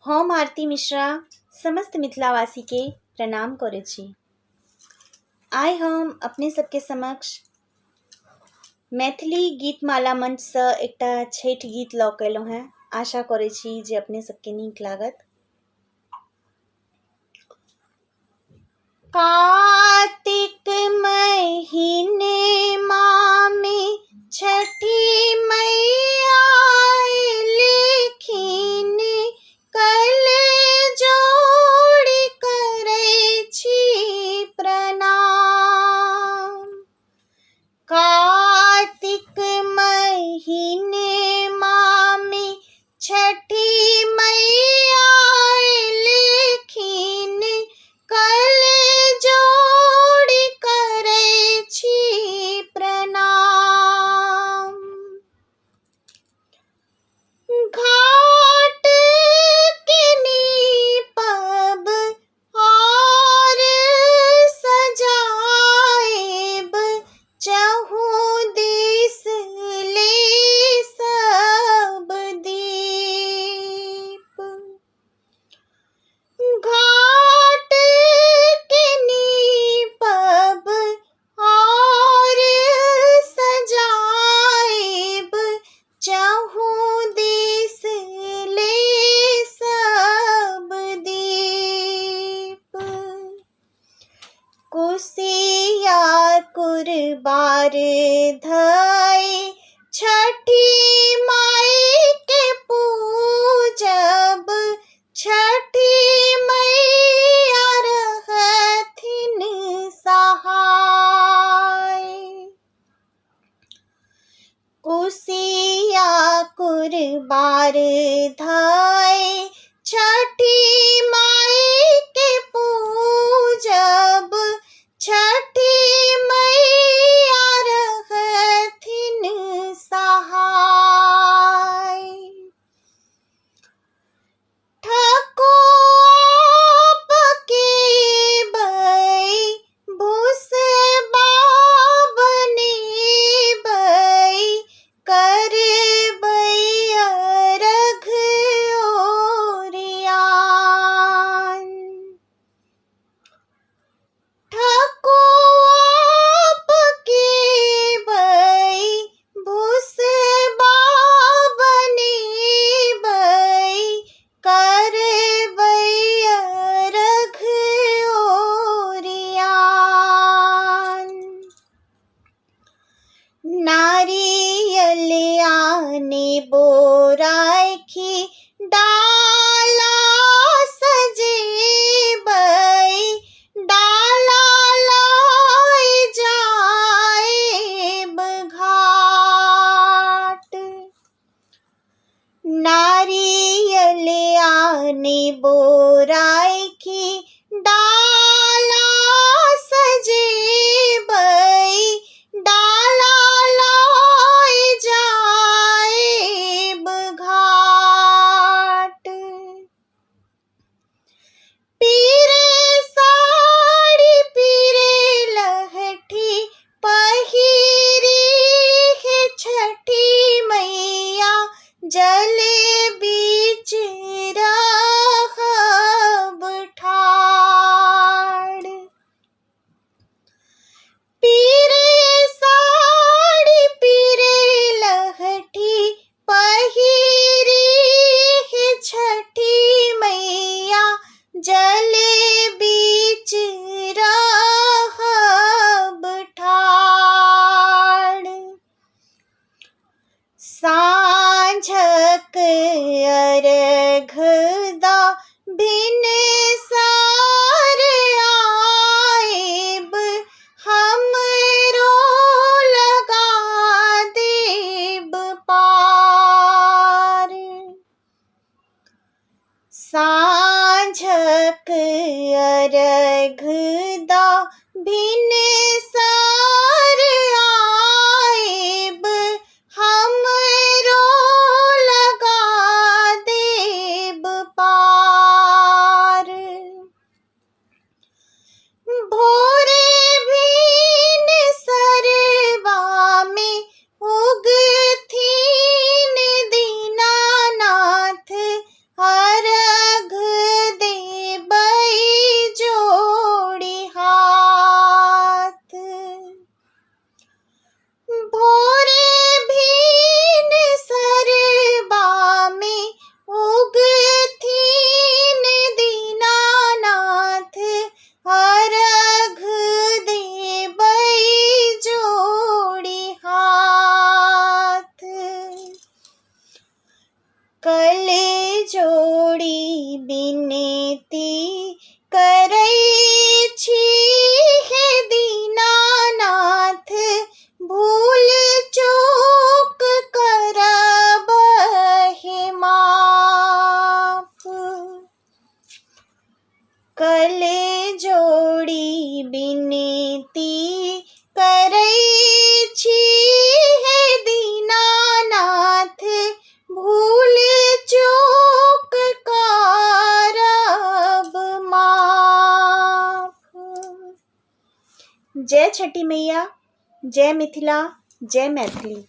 हम आरती मिश्रा समस्त मिथिलावासी के प्रणाम करे छी। आइ हम अपने सबके समक्ष मैथिली गीत माला मंच से एकटा छठि गीत लऽ के एलहुँ हैं। आशा करे छी जे अपने सबके नीक लागत। कार्तिक महीने में छठी मैया लेखिन कल जोड़ी करे छी प्रणाम। कार्तिक महीने में छठी मैया लेखिन कल जोड़ी करे छी प्रणाम। घाट के नीपब और सजाएब चहु दिस ले सब दीप। घाट के नीपब और सजाएब चहु दिस ले सब दीप। कुसिया कुरबार धइ छठी माई के पूजब छठी मैया रहथिन सहाय। कुसिया कुरबार धइ छठी माई के पूजब छठी मैया रहथिन सहाय। ठकुआ पकेबै भुसबा बनेबै करबै अर्घ ओरियान। ठकुआ पकेबै भुसबा बनेबै करबै अर्घ ओरियान। नारियल आनेबो राखी डाला सजेबै डाला लऽ जाएब घाट। नारियल आनेबो राखी डाला सजेबै डाला लऽ जाएब घाट। पीरे साड़ी पीरे लहठी पहिरी है छठी मैया जल बीच रहब ठाड़। पीरे साड़ी पीरे लहठी पहिरी है छठी मैया जल बीच रहब ठाड़। साँझक अर्घ दा भिनसर आएब हमरो लगा देब पार। साँझक अर्घ दा भिनसर आएब हमरो लगा देब पार। भोरे भिनसरवा में उगथिन दीनानाथ अर्घ बिनती करै छी हे दीनानाथ, भूल चूक करब हे माफ। कल जोड़ी बिनती करै छी हे दीनानाथ, भूल चूक करब माफ। जय छठी मैया, जय मिथिला, जय मैथिली।